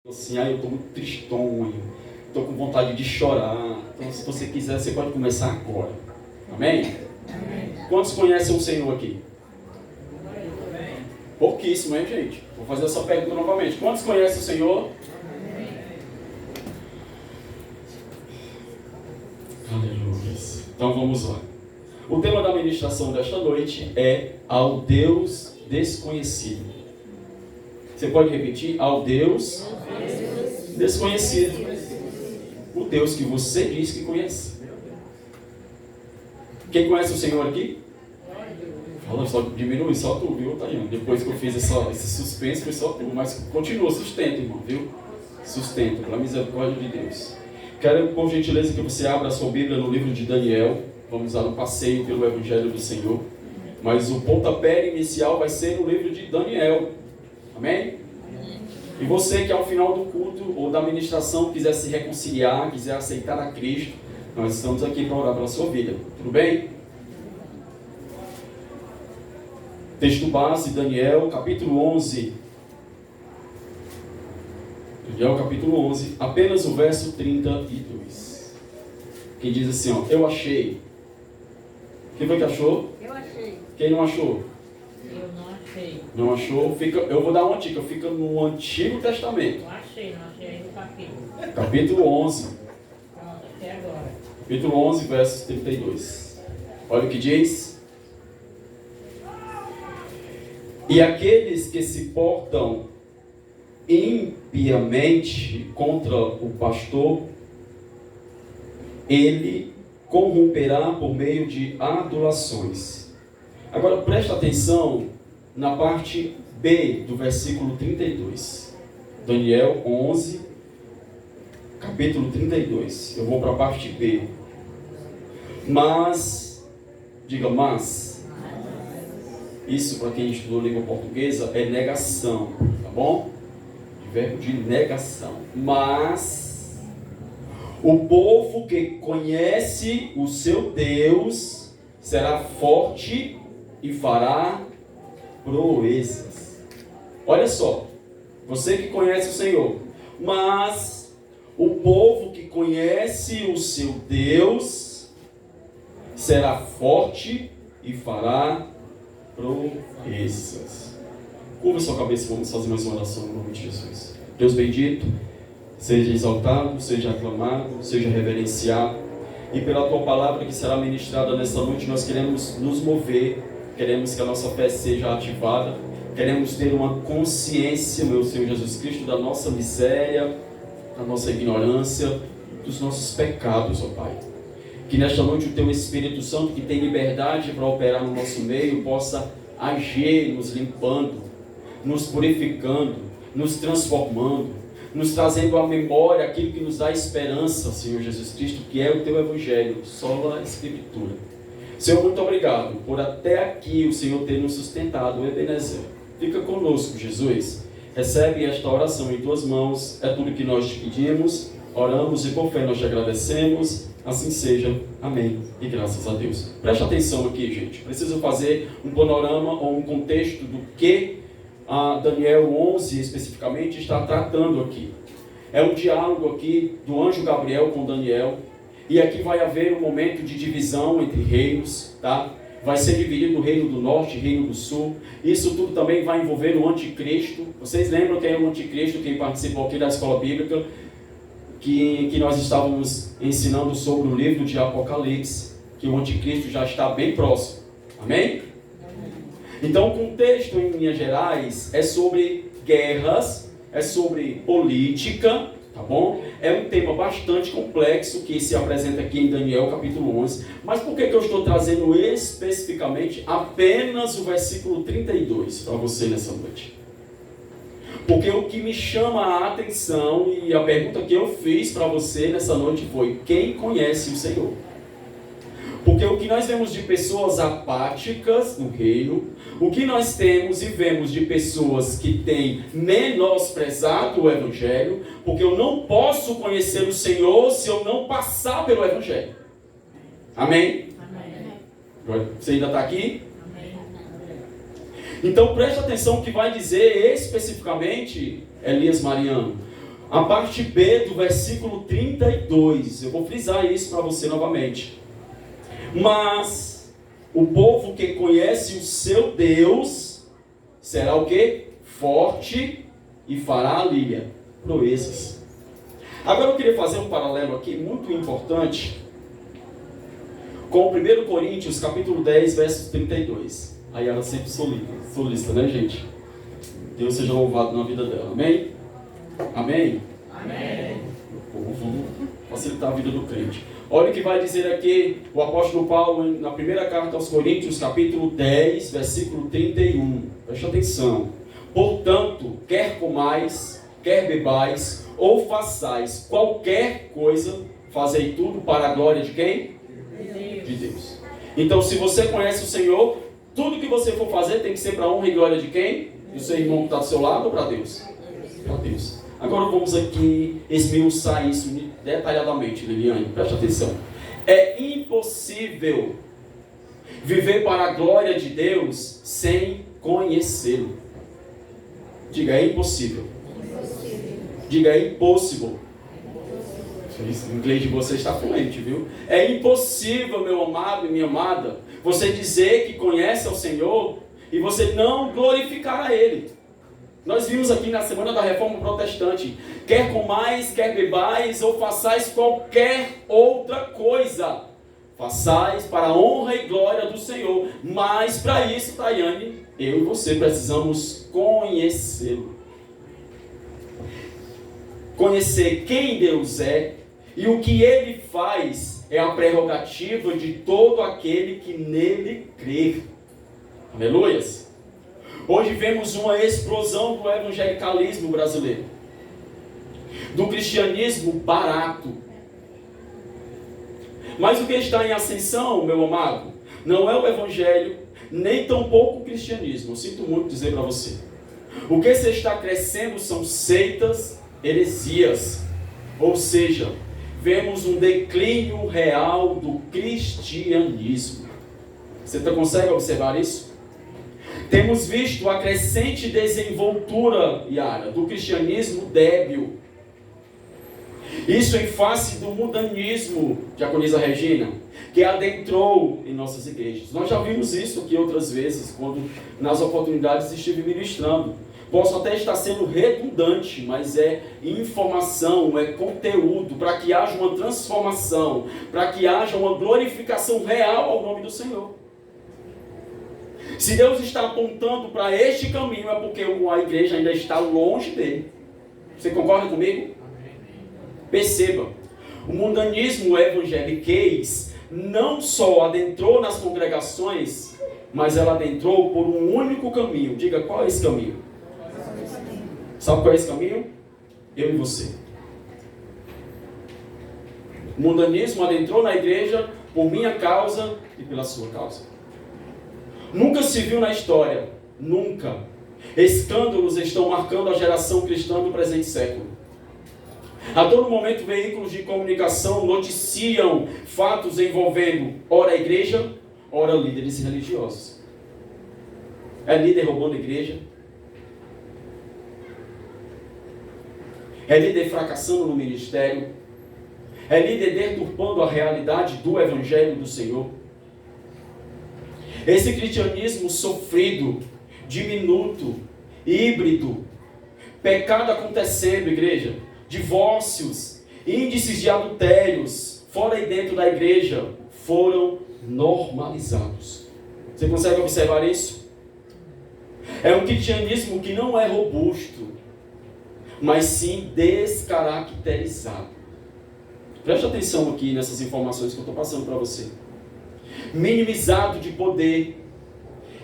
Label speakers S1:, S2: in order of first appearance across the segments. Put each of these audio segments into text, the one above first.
S1: Assim, eu estou muito tristonho, estou com vontade de chorar. Então, se você quiser, você pode começar agora. Amém? Amém. Quantos conhecem o Senhor aqui? Amém. Pouquíssimo, hein, gente? Vou fazer essa pergunta novamente. Quantos conhecem o Senhor? Amém. Aleluia. Então, vamos lá. O tema da ministração desta noite é ao Deus desconhecido. Você pode repetir? Ao Deus desconhecido. O Deus que você diz que conhece. Quem conhece o Senhor aqui? Fala, só diminui, só tu, viu, Tayane? Depois que eu fiz esse suspense, foi só tu. Mas continua, sustenta, irmão, viu? Sustenta, pela misericórdia de Deus. Quero, por gentileza, que você abra a sua Bíblia no livro de Daniel. Vamos dar um passeio pelo Evangelho do Senhor. Mas o pontapé inicial vai ser no livro de Daniel. Amém? E você que ao final do culto ou da ministração quiser se reconciliar, quiser aceitar a Cristo, nós estamos aqui para orar pela sua vida. Tudo bem? Texto base, Daniel, capítulo 11. Daniel, capítulo 11, apenas o verso 32. Que diz assim, ó, eu achei. Quem foi que achou?
S2: Eu achei.
S1: Quem não achou?
S2: Eu não achei.
S1: Não achou? Eu vou dar uma dica, fica no Antigo Testamento.
S2: Não achei aí no capítulo.
S1: Capítulo 11.
S2: Pronto, até agora.
S1: Capítulo 11, verso 32. Olha o que diz. E aqueles que se portam impiamente contra o pastor, ele corromperá por meio de adulações. Agora presta atenção na parte B do versículo 32. Daniel 11, capítulo 32. Eu vou para a parte B. Mas, diga mas. Isso, para quem estudou língua portuguesa, é negação, tá bom? De verbo de negação. Mas o povo que conhece o seu Deus será forte e fará proezas. Olha só, você que conhece o Senhor, mas o povo que conhece o seu Deus será forte e fará proezas. Curva sua cabeça e vamos fazer mais uma oração no nome de Jesus. Deus bendito, seja exaltado, seja aclamado, seja reverenciado. E pela tua palavra que será ministrada nesta noite, nós queremos nos mover, queremos que a nossa fé seja ativada, queremos ter uma consciência, meu Senhor Jesus Cristo, da nossa miséria, da nossa ignorância, dos nossos pecados, ó Pai. Que nesta noite o teu Espírito Santo, que tem liberdade para operar no nosso meio, possa agir nos limpando, nos purificando, nos transformando, nos trazendo à memória aquilo que nos dá esperança, Senhor Jesus Cristo, que é o teu Evangelho, sola Escritura. Senhor, muito obrigado por até aqui o Senhor ter nos sustentado, Ebenezer. Fica conosco, Jesus. Recebe esta oração em tuas mãos, é tudo que nós te pedimos, oramos e por fé nós te agradecemos. Assim seja, amém, e graças a Deus. Preste atenção aqui, gente. Preciso fazer um panorama ou um contexto do que Daniel 11 especificamente está tratando aqui. É um diálogo aqui do anjo Gabriel com Daniel. E aqui vai haver um momento de divisão entre reinos, tá? Vai ser dividido o reino do norte e o reino do sul. Isso tudo também vai envolver o anticristo. Vocês lembram quem é o anticristo, quem participou aqui da escola bíblica? Que nós estávamos ensinando sobre o livro de Apocalipse, que o anticristo já está bem próximo. Amém? Então o contexto em linhas gerais é sobre guerras, é sobre política, tá bom? É um tema bastante complexo que se apresenta aqui em Daniel capítulo 11. Mas por que eu estou trazendo especificamente apenas o versículo 32 para você nessa noite? Porque o que me chama a atenção e a pergunta que eu fiz para você nessa noite foi: quem conhece o Senhor? Porque o que nós vemos de pessoas apáticas no reino, o que nós temos e vemos de pessoas que têm menosprezado o Evangelho, porque eu não posso conhecer o Senhor se eu não passar pelo Evangelho. Amém? Amém. Você ainda está aqui? Então preste atenção que vai dizer especificamente Elias Mariano. A parte B do versículo 32. Eu vou frisar isso para você novamente. Mas o povo que conhece o seu Deus será o quê? Forte e fará ali proezas. Agora eu queria fazer um paralelo aqui muito importante com 1 Coríntios capítulo 10, versos 32. Aí ela sempre solista, né, gente? Deus seja louvado na vida dela. Amém? Amém?
S2: Amém.
S1: Vamos facilitar a vida do crente. Olha o que vai dizer aqui o apóstolo Paulo na primeira carta aos Coríntios, capítulo 10, versículo 31. Preste atenção. Portanto, quer comais, quer bebais, ou façais qualquer coisa, fazei tudo para a glória de quem? De Deus. Então, se você conhece o Senhor, tudo que você for fazer tem que ser para a honra e glória de quem? Do seu irmão que está do seu lado ou para Deus? Para Deus. Agora vamos aqui esmiuçar isso detalhadamente, Liliane. Preste atenção. É impossível viver para a glória de Deus sem conhecê-lo. Diga, é impossível. Diga, é impossível. O inglês de você está fluente, viu? É impossível, meu amado e minha amada, você dizer que conhece ao Senhor e você não glorificar a Ele. Nós vimos aqui na semana da Reforma Protestante: quer comais, quer bebais, ou façais qualquer outra coisa, façais para a honra e glória do Senhor. Mas para isso, Tayane, eu e você precisamos conhecê-lo. Conhecer quem Deus é e o que Ele faz é a prerrogativa de todo aquele que nele crer. Aleluias! Hoje vemos uma explosão do evangelicalismo brasileiro, do cristianismo barato. Mas o que está em ascensão, meu amado, não é o evangelho, nem tampouco o cristianismo. Eu sinto muito dizer para você. O que se está crescendo são seitas, heresias. Ou seja, vemos um declínio real do cristianismo. Você consegue observar isso? Temos visto a crescente desenvoltura, Yara, do cristianismo débil. Isso em face do mundanismo, diaconisa Regina, que adentrou em nossas igrejas. Nós já vimos isso aqui outras vezes, quando nas oportunidades estive ministrando. Posso até estar sendo redundante, mas é informação, é conteúdo, para que haja uma transformação, para que haja uma glorificação real ao nome do Senhor. Se Deus está apontando para este caminho, é porque a igreja ainda está longe dele. Você concorda comigo? Perceba, o mundanismo evangeliquez não só adentrou nas congregações, mas ela adentrou por um único caminho. Diga, qual é esse caminho? Sabe qual é esse caminho? Eu e você. O mundanismo adentrou na igreja por minha causa e pela sua causa. Nunca se viu na história, nunca, escândalos estão marcando a geração cristã do presente século. A todo momento, veículos de comunicação noticiam fatos envolvendo ora a igreja, ora líderes religiosos. É líder roubando a igreja, é líder fracassando no ministério, é líder deturpando a realidade do evangelho do Senhor. Esse cristianismo sofrido, diminuto, híbrido, pecado acontecendo, igreja, divórcios, índices de adultérios, fora e dentro da igreja, foram normalizados. Você consegue observar isso? É um cristianismo que não é robusto, mas sim descaracterizado. Preste atenção aqui nessas informações que eu estou passando para você. Minimizado de poder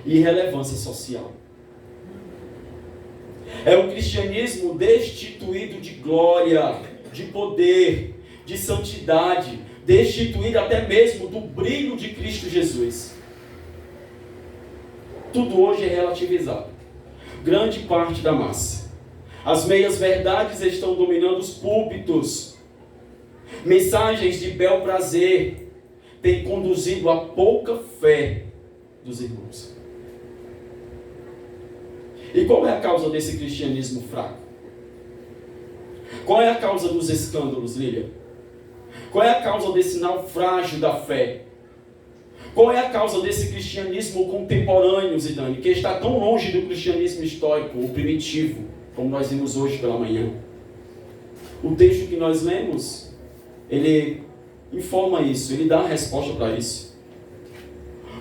S1: e relevância social. É um cristianismo destituído de glória, de poder, de santidade, destituído até mesmo do brilho de Cristo Jesus. Tudo hoje é relativizado. Grande parte da massa. As meias verdades estão dominando os púlpitos. Mensagens de bel prazer têm conduzido a pouca fé dos irmãos. E qual é a causa desse cristianismo fraco? Qual é a causa dos escândalos, Lília? Qual é a causa desse naufrágio da fé? Qual é a causa desse cristianismo contemporâneo, Zidane, que está tão longe do cristianismo histórico, o primitivo, como nós vimos hoje pela manhã? O texto que nós lemos, ele informa isso, ele dá a resposta para isso.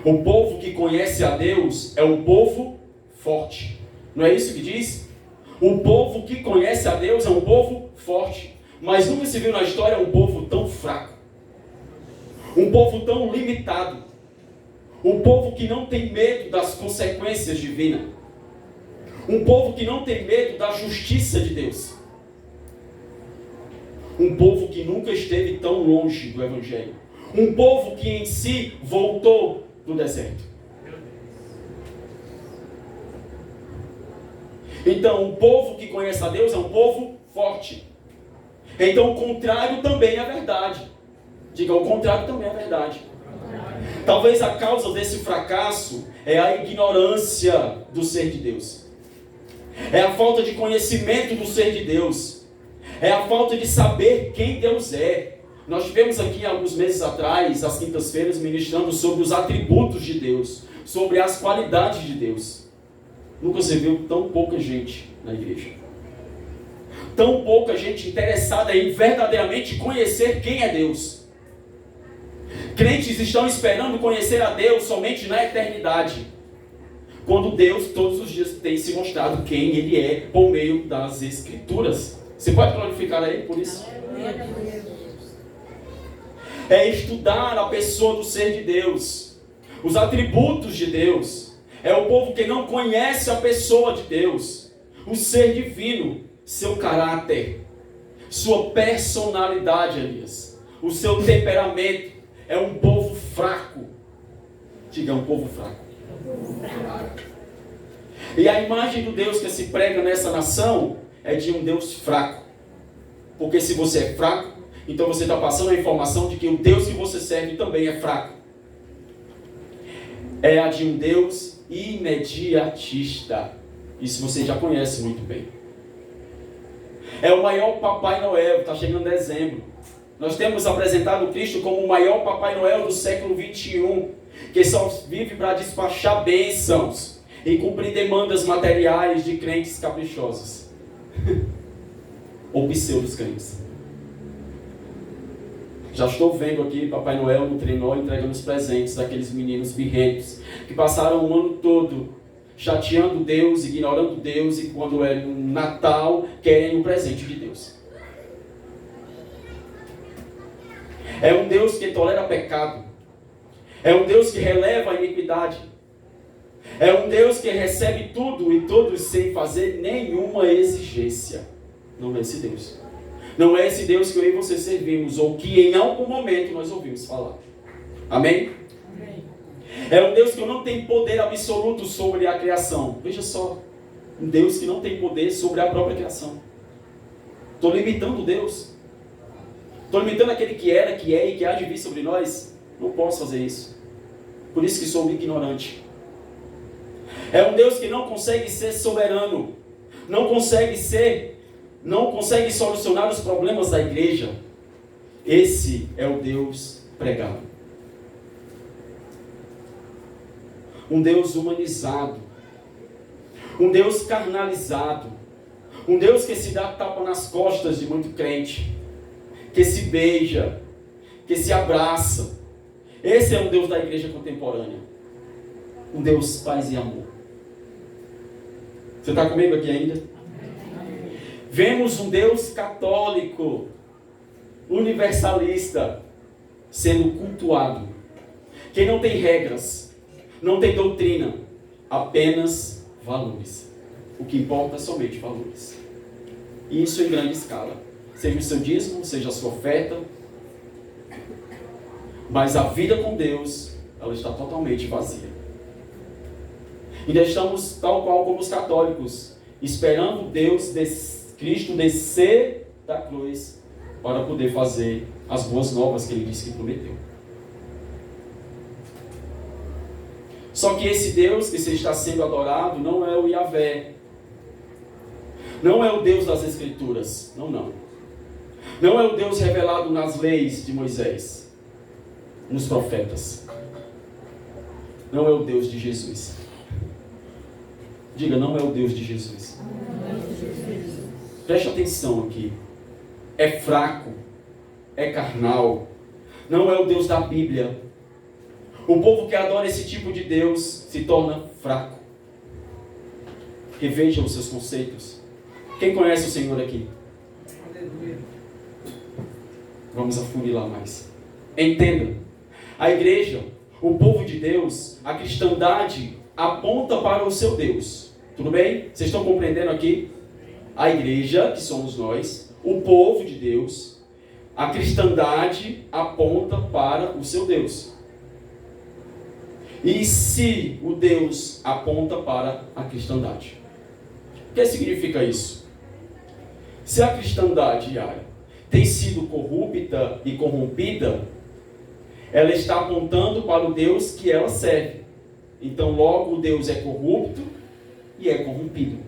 S1: O povo que conhece a Deus é um povo forte. Não é isso que diz? O povo que conhece a Deus é um povo forte. Mas nunca se viu na história um povo tão fraco. Um povo tão limitado. Um povo que não tem medo das consequências divinas. Um povo que não tem medo da justiça de Deus. Um povo que nunca esteve tão longe do Evangelho. Um povo que em si voltou do deserto. Então, o povo que conhece a Deus é um povo forte. Então, o contrário também é verdade. Diga, o contrário também é verdade. Talvez a causa desse fracasso é a ignorância do ser de Deus. É a falta de conhecimento do ser de Deus. É a falta de saber quem Deus é. Nós tivemos aqui alguns meses atrás, às quintas-feiras, ministrando sobre os atributos de Deus, sobre as qualidades de Deus. Nunca se viu tão pouca gente na igreja. Tão pouca gente interessada em verdadeiramente conhecer quem é Deus. Crentes estão esperando conhecer a Deus somente na eternidade, quando Deus todos os dias tem se mostrado quem Ele é por meio das Escrituras. Você pode glorificar a Ele por isso? É estudar a pessoa do ser de Deus, os atributos de Deus. É o povo que não conhece a pessoa de Deus, o ser divino, seu caráter, sua personalidade, Elias, o seu temperamento. É um povo fraco. Diga, um povo fraco. E a imagem do Deus que se prega nessa nação é de um Deus fraco. Porque se você é fraco, então você está passando a informação de que o Deus que você serve também é fraco. É a de um Deus imediatista. Isso você já conhece muito bem. É o maior Papai Noel, está chegando dezembro. Nós temos apresentado Cristo como o maior Papai Noel do século 21, que só vive para despachar bênçãos e cumprir demandas materiais de crentes caprichosos. Ou pseudos crentes. Já estou vendo aqui Papai Noel no trenó entregando os presentes daqueles meninos birrentos que passaram o ano todo chateando Deus, ignorando Deus, e quando é um Natal querem o presente de Deus. É um Deus que tolera pecado. É um Deus que releva a iniquidade. É um Deus que recebe tudo e todos sem fazer nenhuma exigência. Não é esse Deus. Não é esse Deus que eu e você servimos, ou que em algum momento nós ouvimos falar. Amém? Amém. É um Deus que não tem poder absoluto sobre a criação. Veja só. Um Deus que não tem poder sobre a própria criação. Estou limitando Deus. Estou limitando aquele que era, que é e que há de vir sobre nós. Não posso fazer isso. Por isso que sou ignorante. É um Deus que não consegue ser soberano. Não consegue solucionar os problemas da igreja. Esse é o Deus pregado. Um Deus humanizado. Um Deus carnalizado. Um Deus que se dá tapa nas costas de muito crente. Que se beija. Que se abraça. Esse é o Deus da igreja contemporânea. Um Deus paz e amor. Você está comigo aqui ainda? Vemos um Deus católico, universalista, sendo cultuado. Que não tem regras, não tem doutrina, apenas valores. O que importa é somente valores. E isso em grande escala. Seja o seu dízimo, seja a sua oferta. Mas a vida com Deus, ela está totalmente vazia. Ainda estamos tal qual como os católicos, esperando Cristo descer da cruz para poder fazer as boas novas que Ele disse que prometeu. Só que esse Deus que está sendo adorado não é o Yahvé. Não é o Deus das Escrituras. Não. Não é o Deus revelado nas leis de Moisés, nos profetas. Não é o Deus de Jesus. Diga, não é o Deus de Jesus. Preste atenção aqui. É fraco, é carnal. Não é o Deus da Bíblia. O povo que adora esse tipo de Deus se torna fraco. Reveja os seus conceitos. Quem conhece o Senhor aqui? Vamos afunilar mais. Entenda. A igreja, o povo de Deus, a cristandade aponta para o seu Deus. Tudo bem? Vocês estão compreendendo aqui? A igreja, que somos nós, o povo de Deus, a cristandade aponta para o seu Deus. E se o Deus aponta para a cristandade? O que significa isso? Se a cristandade diária tem sido corrupta e corrompida, ela está apontando para o Deus que ela serve. Então, logo, o Deus é corrupto e é corrompido.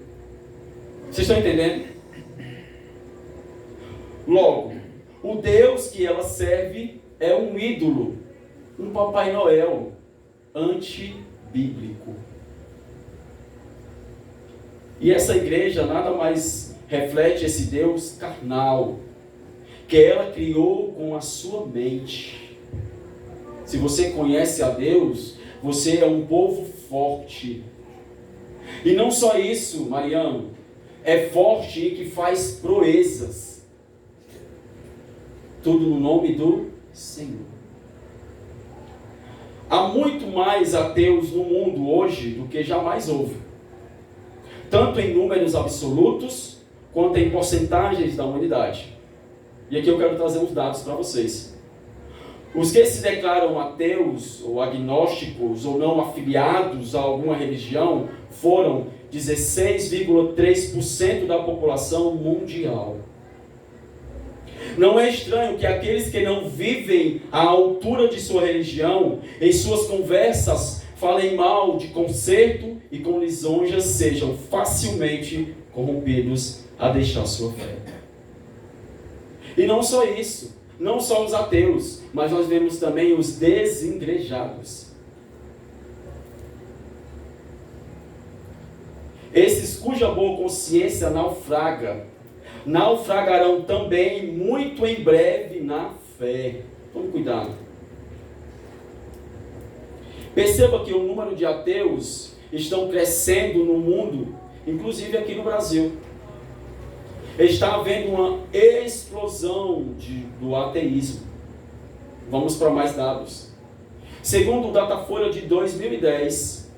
S1: Vocês estão entendendo? Logo, o Deus que ela serve é um ídolo, um Papai Noel antibíblico. E essa igreja nada mais reflete esse Deus carnal, que ela criou com a sua mente. Se você conhece a Deus, você é um povo forte. E não só isso, Mariano, é forte e que faz proezas. Tudo no nome do Senhor. Há muito mais ateus no mundo hoje do que jamais houve. Tanto em números absolutos, quanto em porcentagens da humanidade. E aqui eu quero trazer uns dados para vocês. Os que se declaram ateus, ou agnósticos, ou não afiliados a alguma religião, foram 16,3% da população mundial. Não é estranho que aqueles que não vivem à altura de sua religião, em suas conversas, falem mal de conserto e com lisonjas sejam facilmente corrompidos a deixar sua fé. E não só isso, não só os ateus, mas nós vemos também os desigrejados. Esses cuja boa consciência naufragarão também muito em breve na fé. Tome cuidado. Perceba que o número de ateus estão crescendo no mundo, inclusive aqui no Brasil. Está havendo uma explosão do ateísmo. Vamos para mais dados. Segundo o Datafolha de 2010,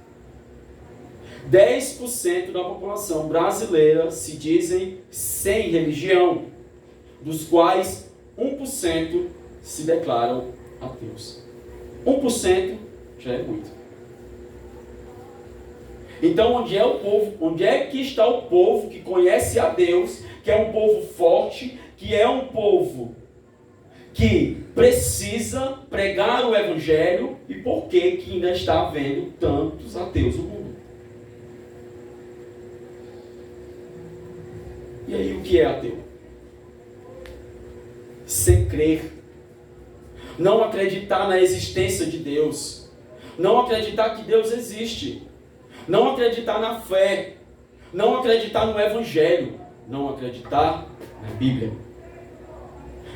S1: 10% da população brasileira se dizem sem religião, dos quais 1% se declaram ateus. 1% já é muito. Então, onde é o povo? Onde é que está o povo que conhece a Deus, que é um povo forte, que é um povo que precisa pregar o Evangelho, e por que ainda está havendo tantos ateus no mundo? E aí, o que é ateu? Sem crer, não acreditar na existência de Deus, não acreditar que Deus existe, não acreditar na fé, não acreditar no Evangelho, não acreditar na Bíblia.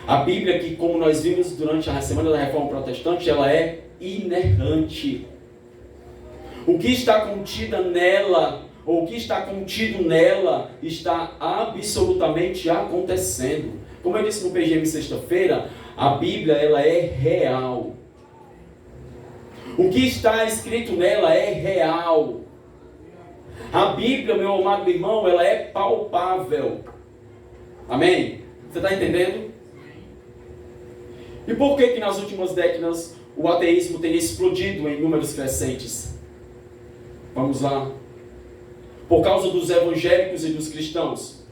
S1: A Bíblia, que como nós vimos durante a Semana da Reforma Protestante, ela é inerrante. O que está contida nela, ou o que está contido nela, está absolutamente acontecendo. Como eu disse no PGM sexta-feira, a Bíblia ela é real. O que está escrito nela é real. A Bíblia, meu amado irmão, ela é palpável. Amém? Você está entendendo? E por que nas últimas décadas o ateísmo tem explodido em números crescentes? Vamos lá. Por causa dos evangélicos e dos cristãos.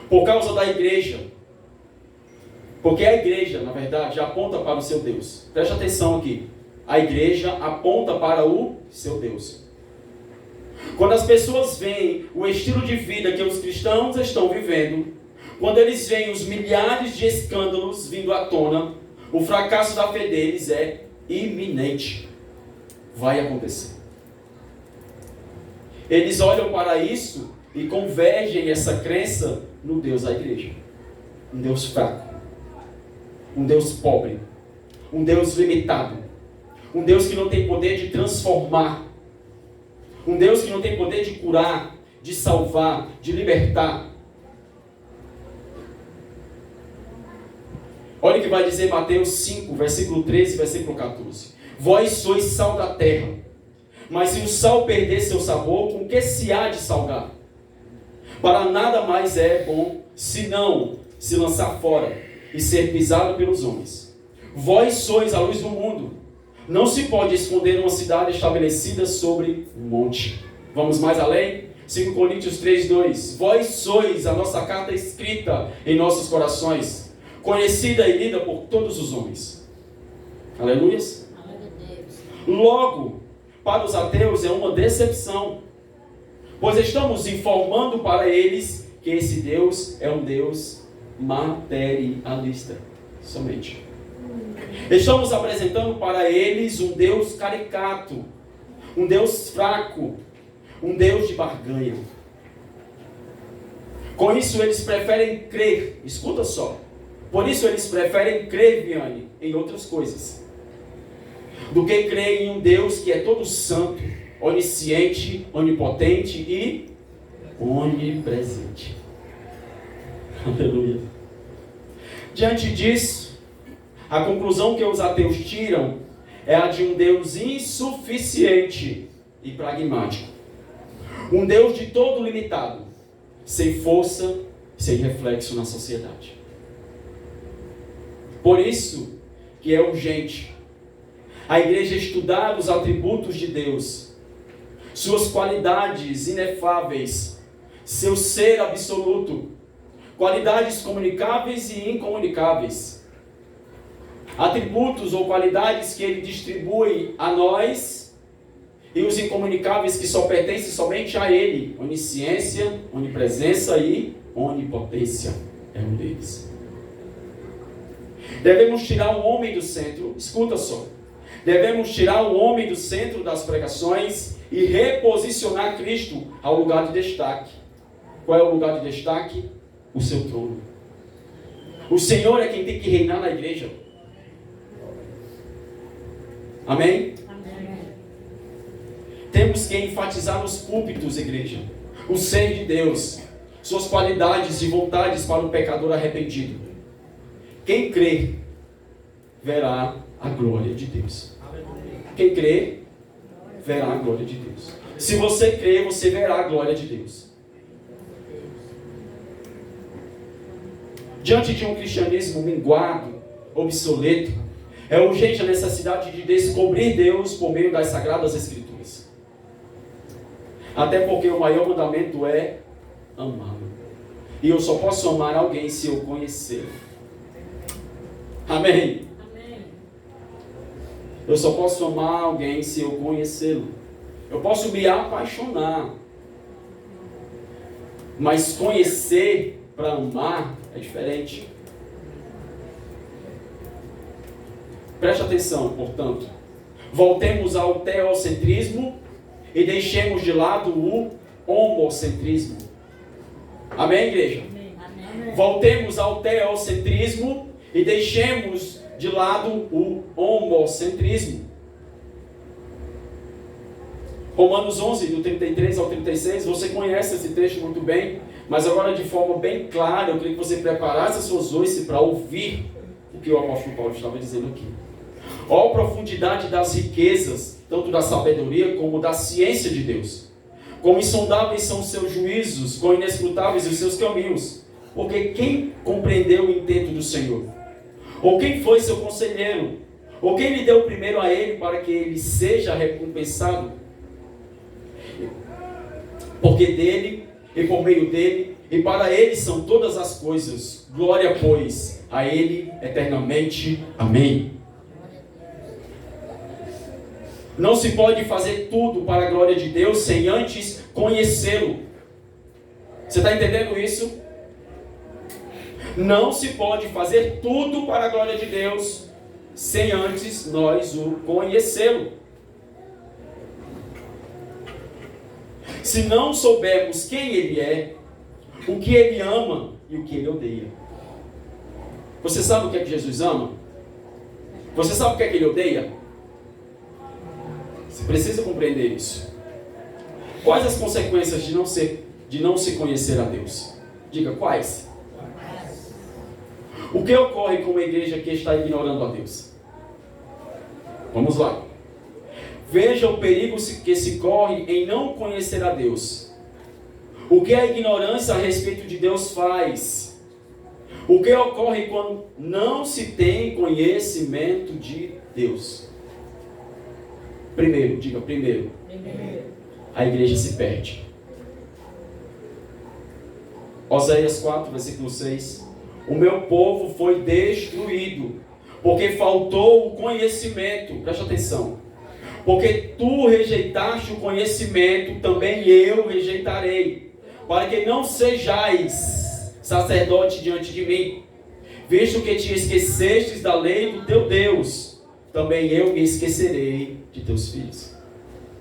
S1: Por causa da igreja. Porque a igreja, na verdade, aponta para o seu Deus. Preste atenção aqui. A igreja aponta para o seu Deus. Quando as pessoas veem o estilo de vida que os cristãos estão vivendo, quando eles veem os milhares de escândalos vindo à tona, o fracasso da fé deles é iminente. Vai acontecer. Eles olham para isso e convergem essa crença no Deus da igreja. Um Deus fraco. Um Deus pobre. Um Deus limitado. Um Deus que não tem poder de transformar. Um Deus que não tem poder de curar, de salvar, de libertar. Olha o que vai dizer Mateus 5, versículo 13 e versículo 14. Vós sois sal da terra, mas se o sal perder seu sabor, com que se há de salgar? Para nada mais é bom, senão se lançar fora e ser pisado pelos homens. Vós sois a luz do mundo. Não se pode esconder uma cidade estabelecida sobre um monte. Vamos mais além? 2 Coríntios 3, 2. Vós sois a nossa carta escrita em nossos corações, conhecida e lida por todos os homens. Aleluias. Logo, para os ateus é uma decepção, pois estamos informando para eles que esse Deus é um Deus materialista, somente. Estamos apresentando para eles um Deus caricato, um Deus fraco, um Deus de barganha. Com isso eles preferem crer, escuta só, por isso eles preferem crer, Viane, em outras coisas, do que crer em um Deus que é todo santo, onisciente, onipotente e onipresente. Aleluia. Diante disso, a conclusão que os ateus tiram é a de um Deus insuficiente e pragmático. Um Deus de todo limitado, sem força, sem reflexo na sociedade. Por isso que é urgente a igreja estudar os atributos de Deus, suas qualidades inefáveis, seu ser absoluto, qualidades comunicáveis e incomunicáveis, atributos ou qualidades que ele distribui a nós e os incomunicáveis que só pertencem somente a ele. Onisciência, onipresença e onipotência é um deles. Devemos tirar o homem do centro, escuta só, devemos tirar o homem do centro das pregações e reposicionar Cristo ao lugar de destaque. Qual é o lugar de destaque? O seu trono. O Senhor é quem tem que reinar na igreja. Amém?
S2: Amém.
S1: Temos que enfatizar nos púlpitos, igreja, o ser de Deus, suas qualidades e vontades para o pecador arrependido. Quem crê, verá a glória de Deus. Quem crê, verá a glória de Deus. Se você crê, você verá a glória de Deus. Diante de um cristianismo minguado, obsoleto, é urgente a necessidade de descobrir Deus por meio das Sagradas Escrituras. Até porque o maior mandamento é amá-lo. E eu só posso amar alguém se eu conhecê-lo. Amém?
S2: Amém.
S1: Eu só posso amar alguém se eu conhecê-lo. Eu posso me apaixonar. Mas conhecer para amar é diferente. Preste atenção, portanto. Voltemos ao teocentrismo e deixemos de lado o homocentrismo. Amém, igreja?
S2: Amém.
S1: Voltemos ao teocentrismo e deixemos de lado o homocentrismo. Romanos 11, do 33 ao 36, você conhece esse texto muito bem, mas agora de forma bem clara, eu queria que você preparasse as suas hoices para ouvir o que o apóstolo Paulo estava dizendo aqui. Ó a profundidade das riquezas, tanto da sabedoria como da ciência de Deus. Quão insondáveis são os seus juízos, quão inescrutáveis os seus caminhos. Porque quem compreendeu o intento do Senhor? Ou quem foi seu conselheiro? Ou quem lhe deu primeiro a ele para que ele seja recompensado? Porque dele, e por meio dele, e para ele são todas as coisas. Glória, pois, a ele eternamente. Amém. Não se pode fazer tudo para a glória de Deus sem antes conhecê-lo. Você está entendendo isso? Não se pode fazer tudo para a glória de Deus sem antes nós o conhecê-lo. Se não soubermos quem Ele é, o que Ele ama e o que Ele odeia. Você sabe o que é que Jesus ama? Você sabe o que é que Ele odeia? Você precisa compreender isso. Quais as consequências de não se conhecer a Deus? Diga, quais? O que ocorre com uma igreja que está ignorando a Deus? Vamos lá. Veja o perigo que se corre em não conhecer a Deus. O que a ignorância a respeito de Deus faz? O que ocorre quando não se tem conhecimento de Deus? Primeiro, diga primeiro. A igreja se perde. Oséias 4, versículo 6. O meu povo foi destruído, porque faltou o conhecimento. Preste atenção. Porque tu rejeitaste o conhecimento, também eu rejeitarei, para que não sejais sacerdote diante de mim, visto que te esquecestes da lei do teu Deus, também eu me esquecerei de teus filhos.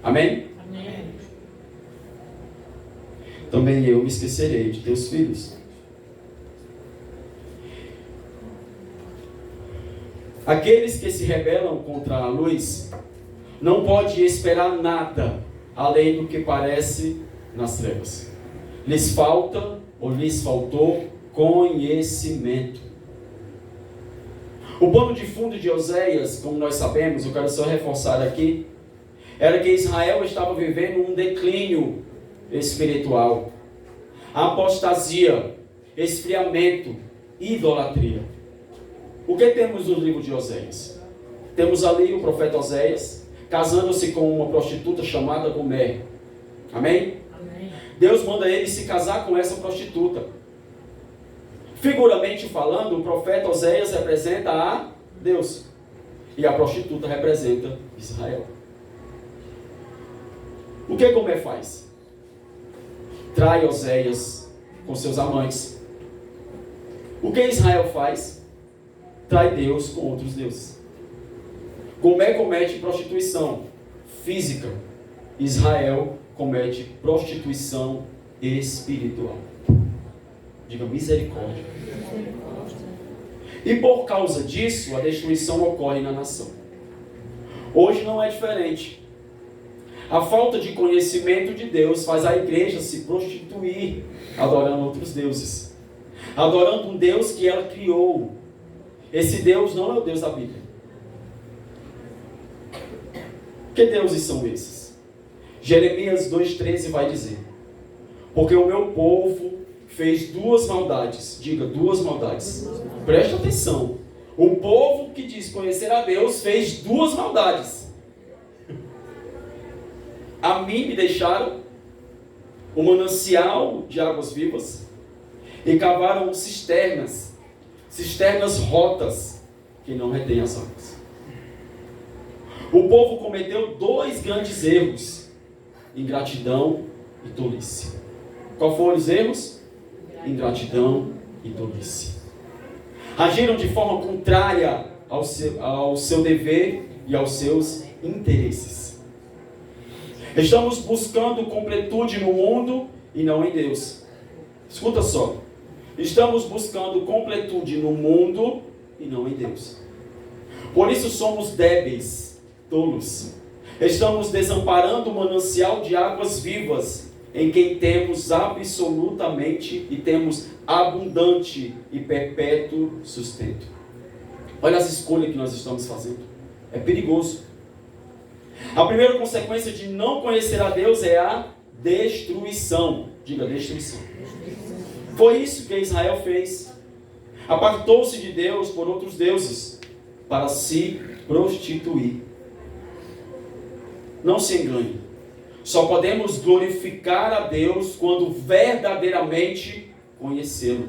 S1: Amém?
S2: Amém.
S1: Também eu me esquecerei de teus filhos. Aqueles que se rebelam contra a luz não pode esperar nada além do que parece nas trevas. Lhes falta ou lhes faltou conhecimento. O pano de fundo de Oséias, como nós sabemos, eu quero só reforçar aqui, era que Israel estava vivendo um declínio espiritual, apostasia, esfriamento, idolatria. O que temos no livro de Oséias? Temos ali o profeta Oséias casando-se com uma prostituta chamada Gomer. Amém?
S2: Amém.
S1: Deus manda ele se casar com essa prostituta. Figuramente falando, o profeta Oséias representa a Deus e a prostituta representa Israel. O que Gomer faz? Trai Oséias com seus amantes. O que Israel faz? Trai Deus com outros deuses. Gomer comete prostituição física. Israel comete prostituição espiritual. Diga misericórdia. E por causa disso, a destruição ocorre na nação. Hoje não é diferente. A falta de conhecimento de Deus faz a igreja se prostituir, adorando outros deuses. Adorando um Deus que ela criou. Esse Deus não é o Deus da Bíblia. Que deuses são esses? Jeremias 2,13 vai dizer: porque o meu povo fez duas maldades. Diga, duas maldades. Preste atenção. O povo que diz conhecer a Deus fez duas maldades. A mim me deixaram o manancial de águas vivas e cavaram cisternas rotas que não retêm as águas. O povo cometeu dois grandes erros: ingratidão e tolice. Qual foram os erros? Ingratidão e tolice. Agiram de forma contrária ao seu dever e aos seus interesses. Estamos buscando completude no mundo e não em Deus. Escuta só. Estamos buscando completude no mundo e não em Deus. Por isso somos débeis, tolos. Estamos desamparando o manancial de águas vivas, em quem temos absolutamente e temos abundante e perpétuo sustento. Olha as escolhas que nós estamos fazendo. É perigoso. A primeira consequência de não conhecer a Deus é a destruição. Diga, destruição. Foi isso que Israel fez. Apartou-se de Deus por outros deuses para se prostituir. Não se engane. Só podemos glorificar a Deus quando verdadeiramente conhecê-lo.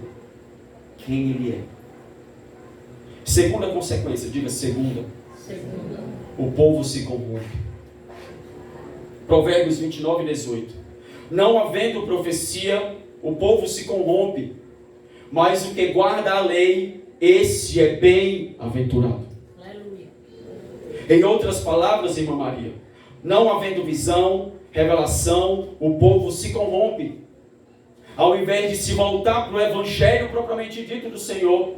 S1: Quem Ele é. Segunda consequência, diga segunda. O povo se corrompe. Provérbios 29, 18. Não havendo profecia, o povo se corrompe. Mas o que guarda a lei, esse é bem-aventurado.
S2: Aleluia.
S1: Em outras palavras, irmã Maria, não havendo visão, revelação, o povo se corrompe. Ao invés de se voltar para o evangelho propriamente dito do Senhor.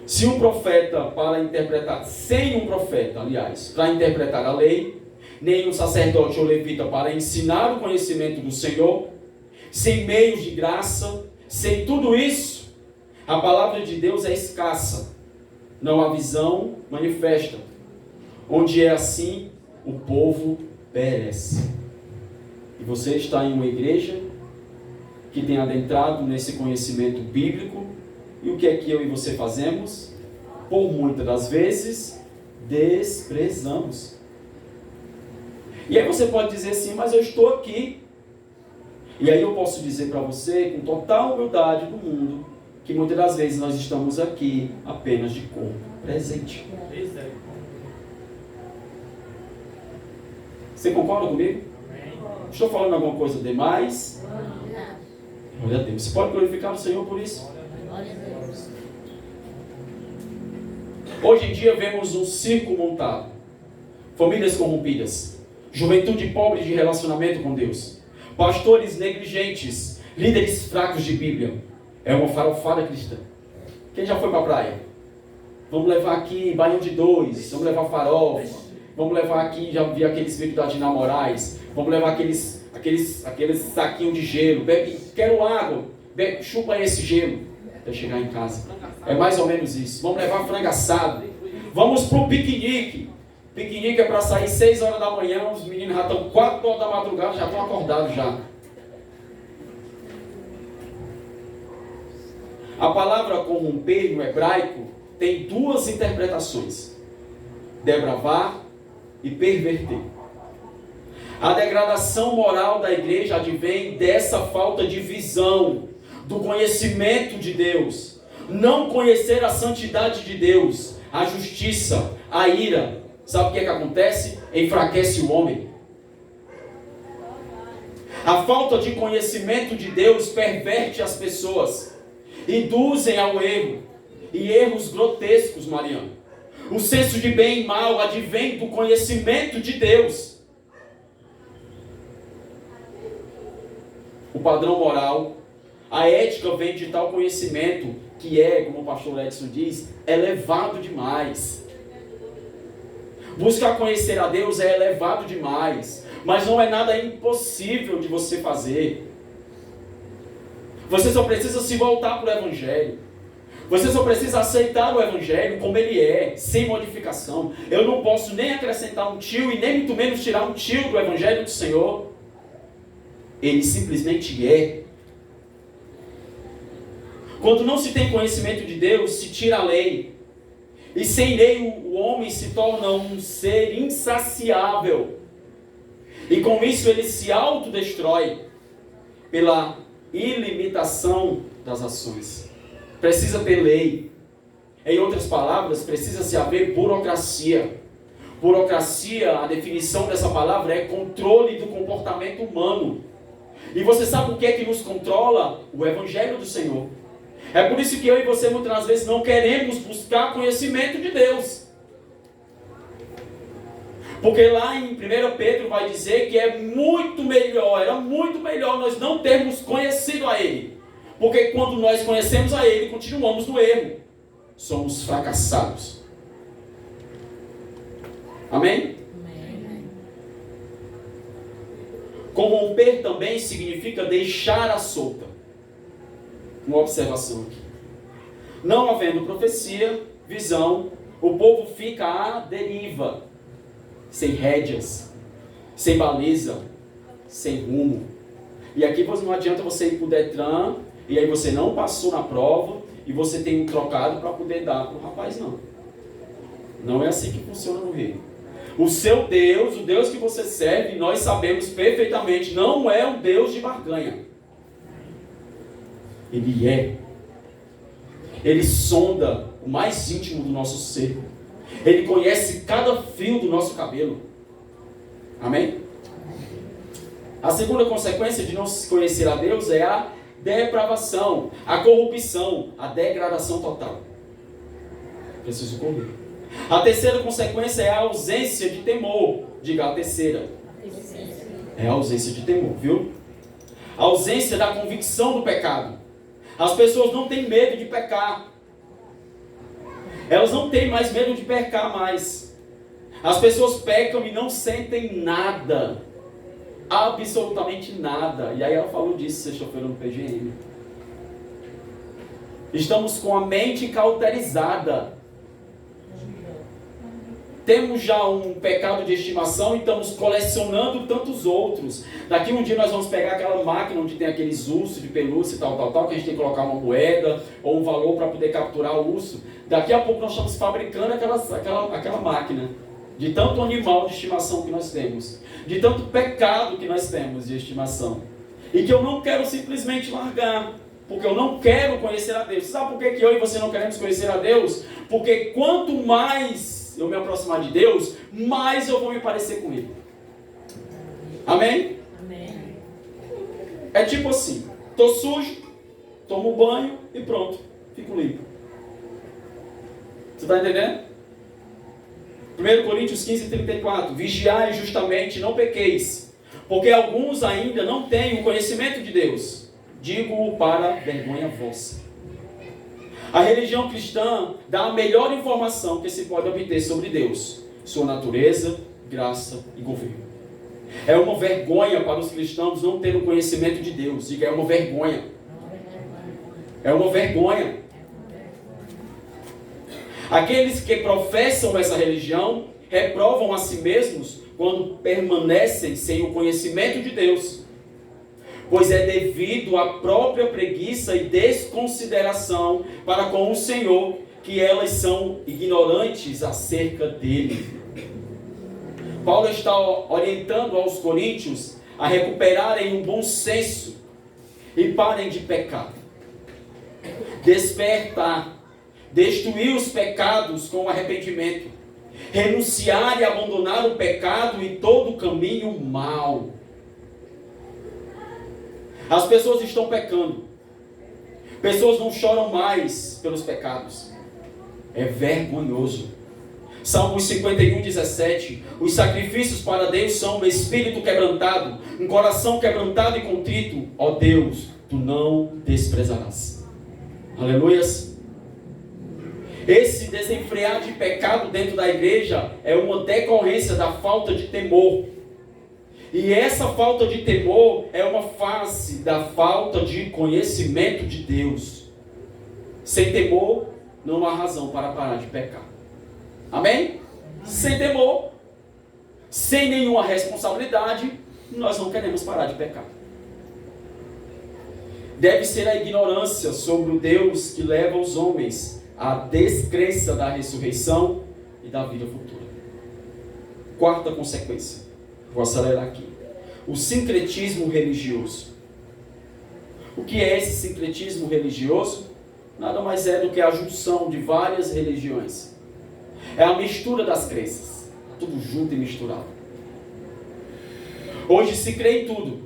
S1: Se um profeta para interpretar, sem um profeta, aliás, para interpretar a lei, nem um sacerdote ou levita para ensinar o conhecimento do Senhor, sem meios de graça, sem tudo isso, a palavra de Deus é escassa. Não há visão manifesta. Onde é assim, o povo perece. E você está em uma igreja que tem adentrado nesse conhecimento bíblico. E o que é que eu e você fazemos? Por muitas das vezes, desprezamos. E aí você pode dizer assim, mas eu estou aqui. E aí eu posso dizer para você, com total humildade do mundo, que muitas das vezes nós estamos aqui apenas de corpo presente. Você concorda comigo? Estou falando alguma coisa demais? Glória a Deus. Você pode glorificar o Senhor por isso? Hoje em dia vemos um circo montado, famílias corrompidas, juventude pobre de relacionamento com Deus, pastores negligentes, líderes fracos de Bíblia. É uma farofada cristã. Quem já foi para a praia? Vamos levar aqui baião de 2, vamos levar farofa, vamos levar aqui, já vi aqueles vídeos de namorais, vamos levar aqueles saquinhos de gelo, bebe, quero água, bebe, chupa esse gelo, até chegar em casa. É mais ou menos isso. Vamos levar frango assado, vamos para o piquenique. Piquenique é para sair 6 horas da manhã, os meninos já estão 4 horas da madrugada, já estão acordados já. A palavra corromper no hebraico tem 2 interpretações: depravar e perverter. A degradação moral da igreja advém dessa falta de visão, do conhecimento de Deus. Não conhecer a santidade de Deus, a justiça, a ira. Sabe o que acontece? Enfraquece o homem. A falta de conhecimento de Deus perverte as pessoas, induzem ao erro, e erros grotescos, Mariana. O senso de bem e mal advém do conhecimento de Deus. O padrão moral, a ética vem de tal conhecimento que é, como o pastor Edson diz, elevado demais. Buscar conhecer a Deus é elevado demais, mas não é nada impossível de você fazer. Você só precisa se voltar para o Evangelho. Você só precisa aceitar o Evangelho como ele é, sem modificação. Eu não posso nem acrescentar um tio e nem muito menos tirar um tio do Evangelho do Senhor. Ele simplesmente é. Quando não se tem conhecimento de Deus, se tira a lei. E sem lei o homem se torna um ser insaciável. E com isso ele se autodestrói pela ilimitação das ações. Precisa ter lei. Em outras palavras, precisa-se haver burocracia. Burocracia, a definição dessa palavra é controle do comportamento humano. E você sabe o que é que nos controla? O Evangelho do Senhor. É por isso que eu e você muitas vezes não queremos buscar conhecimento de Deus. Porque lá em 1 Pedro vai dizer que é muito melhor, era muito melhor nós não termos conhecido a Ele. Porque quando nós conhecemos a Ele, continuamos no erro. Somos fracassados. Amém?
S2: Amém.
S1: Corromper também significa deixar à solta. Uma observação aqui. Não havendo profecia, visão, o povo fica à deriva, sem rédeas, sem baliza, sem rumo. E aqui não adianta você ir para o Detran, e aí você não passou na prova, e você tem um trocado para poder dar para o rapaz, não. Não é assim que funciona no reino. O seu Deus, o Deus que você serve, nós sabemos perfeitamente, não é um Deus de barganha. Ele é. Ele sonda o mais íntimo do nosso ser. Ele conhece cada fio do nosso cabelo. Amém? A segunda consequência de não conhecer a Deus é a depravação, a corrupção, a degradação total. Preciso correr. A terceira consequência é a ausência de temor. Diga a terceira. É a ausência de temor, viu? A ausência da convicção do pecado. As pessoas não têm medo de pecar. Elas não têm mais medo de pecar mais. As pessoas pecam e não sentem nada. Absolutamente nada. E aí ela falou disso sexta-feira no PGM. Estamos com a mente cauterizada. Temos já um pecado de estimação e estamos colecionando tantos outros. Daqui um dia nós vamos pegar aquela máquina onde tem aqueles ursos de pelúcia e tal, que a gente tem que colocar uma moeda ou um valor para poder capturar o urso. Daqui a pouco nós estamos fabricando aquela máquina. De tanto animal de estimação que nós temos. De tanto pecado que nós temos de estimação. E que eu não quero simplesmente largar. Porque eu não quero conhecer a Deus. Sabe por que eu e você não queremos conhecer a Deus? Porque quanto mais eu me aproximar de Deus, mais eu vou me parecer com Ele. Amém?
S2: Amém.
S1: É tipo assim, estou sujo, tomo banho e pronto, fico limpo. Você está entendendo? 1 Coríntios 15:34, vigiai justamente, não pequeis, porque alguns ainda não têm o conhecimento de Deus. Digo-o para vergonha vossa. A religião cristã dá a melhor informação que se pode obter sobre Deus, sua natureza, graça e governo. É uma vergonha para os cristãos não terem o conhecimento de Deus. Diga, é uma vergonha. É uma vergonha. Aqueles que professam essa religião reprovam a si mesmos quando permanecem sem o conhecimento de Deus. Pois é devido à própria preguiça e desconsideração para com o Senhor que elas são ignorantes acerca dele. Paulo está orientando aos coríntios a recuperarem um bom senso e parem de pecar. Despertar, destruir os pecados com arrependimento, renunciar e abandonar o pecado e todo o caminho mau. As pessoas estão pecando. Pessoas não choram mais pelos pecados. É vergonhoso. Salmos 51:17. Os sacrifícios para Deus são um espírito quebrantado, um coração quebrantado e contrito. Ó Deus, tu não desprezarás. Aleluias. Esse desenfrear de pecado dentro da igreja é uma decorrência da falta de temor. E essa falta de temor é uma face da falta de conhecimento de Deus. Sem temor, não há razão para parar de pecar. Amém? Sem temor, sem nenhuma responsabilidade, nós não queremos parar de pecar. Deve ser a ignorância sobre o Deus que leva os homens à descrença da ressurreição e da vida futura. Quarta consequência. Vou acelerar aqui. O sincretismo religioso. O que é esse sincretismo religioso? Nada mais é do que a junção de várias religiões. É a mistura das crenças. Tudo junto e misturado. Hoje se crê em tudo.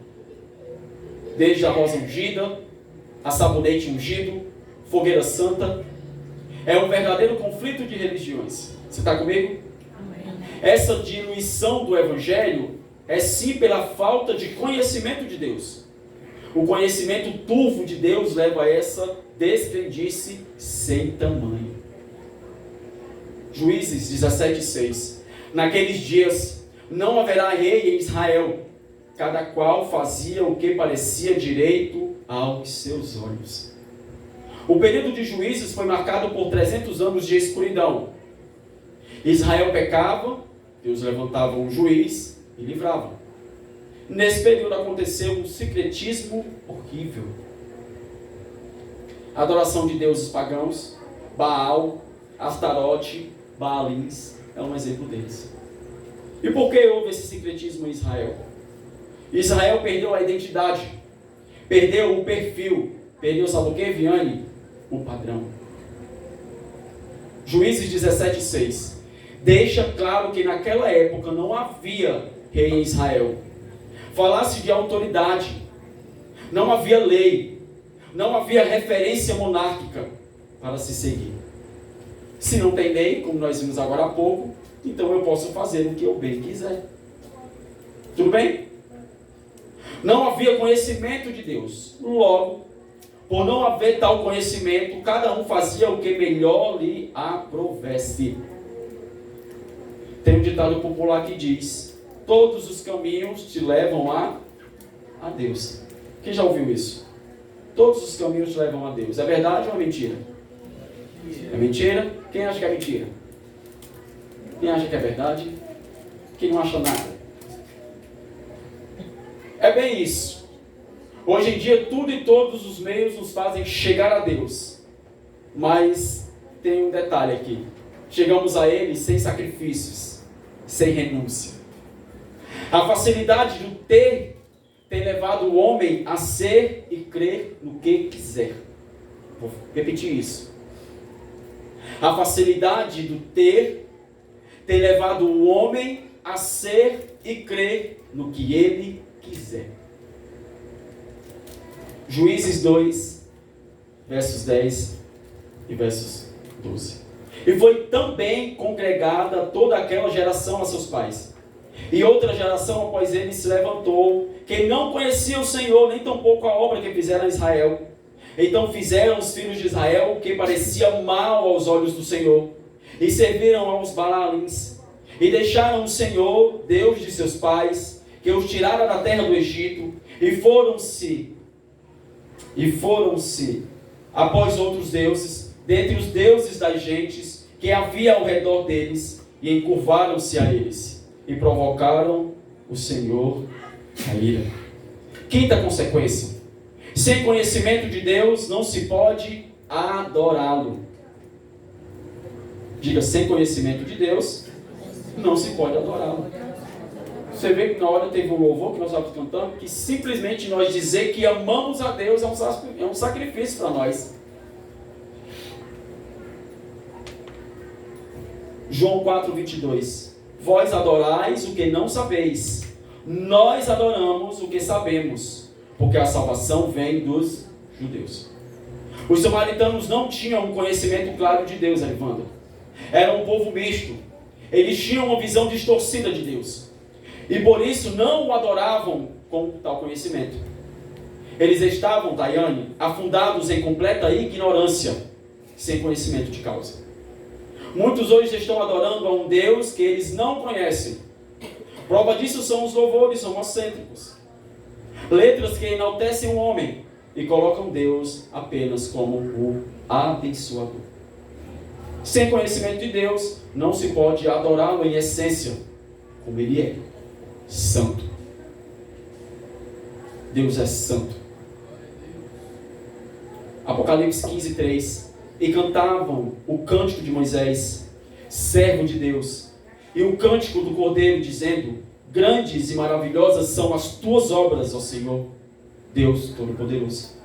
S1: Desde a rosa ungida, a sabonete ungido, fogueira santa. É um verdadeiro conflito de religiões. Você está comigo? Essa diluição do Evangelho é sim pela falta de conhecimento de Deus. O conhecimento turvo de Deus leva a essa descrendice sem tamanho. Juízes 17:6. Naqueles dias não haverá rei em Israel, cada qual fazia o que parecia direito aos seus olhos. O período de Juízes foi marcado por 300 anos de escuridão. Israel pecava, Deus levantava um juiz e livrava. Nesse período aconteceu um sincretismo horrível. A adoração de deuses pagãos, Baal, Astarote, Baalins, é um exemplo deles. E por que houve esse sincretismo em Israel? Israel perdeu a identidade, perdeu o perfil, perdeu, sabe o que, Viane? O padrão. Juízes 17:6. Deixa claro que naquela época não havia rei em Israel. Falasse de autoridade. Não havia lei. não havia referência monárquica para se seguir. Se não tem lei, como nós vimos agora há pouco, então eu posso fazer o que eu bem quiser. Tudo bem? Não havia conhecimento de Deus. Logo, por não haver tal conhecimento, cada um fazia o que melhor lhe aprovesse. Tem um ditado popular que diz: todos os caminhos te levam a Deus. Quem já ouviu isso? Todos os caminhos te levam a Deus. É verdade ou é mentira? É mentira? Quem acha que é mentira? Quem acha que é verdade? Quem não acha nada? É bem isso. Hoje em dia, tudo e todos os meios nos fazem chegar a Deus. Mas tem um detalhe aqui. Chegamos a Ele sem sacrifícios, sem renúncia. A facilidade do ter tem levado o homem a ser e crer no que quiser. Vou repetir isso. A facilidade do ter tem levado o homem a ser e crer no que ele quiser. Juízes 2, versos 10 e versos 12. E foi também congregada toda aquela geração a seus pais. E outra geração após ele se levantou, que não conhecia o Senhor, nem tampouco a obra que fizeram a Israel. Então fizeram os filhos de Israel o que parecia mal aos olhos do Senhor, e serviram aos Baalins, e deixaram o Senhor, Deus de seus pais, que os tirara da terra do Egito, e foram-se após outros deuses, dentre os deuses das gentes que havia ao redor deles, e encurvaram-se a eles, e provocaram o Senhor a ira. Quinta consequência: sem conhecimento de Deus não se pode adorá-lo. Diga: sem conhecimento de Deus não se pode adorá-lo. Você vê que na hora teve um louvor que nós estávamos cantando, que simplesmente nós dizer que amamos a Deus é um sacrifício para nós. João 4:22. Vós adorais o que não sabeis, nós adoramos o que sabemos, porque a salvação vem dos judeus. Os samaritanos não tinham um conhecimento claro de Deus, Evandro. Era um povo misto. Eles tinham uma visão distorcida de Deus. E por isso não o adoravam com tal conhecimento. Eles estavam, Daiane, afundados em completa ignorância, sem conhecimento de causa. Muitos hoje estão adorando a um Deus que eles não conhecem. Prova disso são os louvores homocêntricos. Letras que enaltecem o homem e colocam Deus apenas como o abençoador. Sem conhecimento de Deus, não se pode adorá-lo em essência, como Ele é, santo. Deus é santo. Apocalipse 15:3. E cantavam o cântico de Moisés, servo de Deus, e o cântico do Cordeiro, dizendo: grandes e maravilhosas são as tuas obras, ó Senhor, Deus Todo-Poderoso.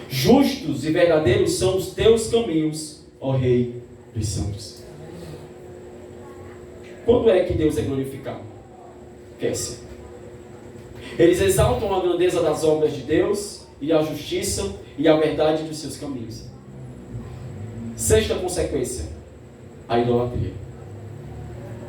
S1: Justos e verdadeiros são os teus caminhos, ó Rei dos santos. Quando é que Deus é glorificado? Quer-se. Eles exaltam a grandeza das obras de Deus e a justiça e a verdade dos seus caminhos. Sexta consequência: a idolatria.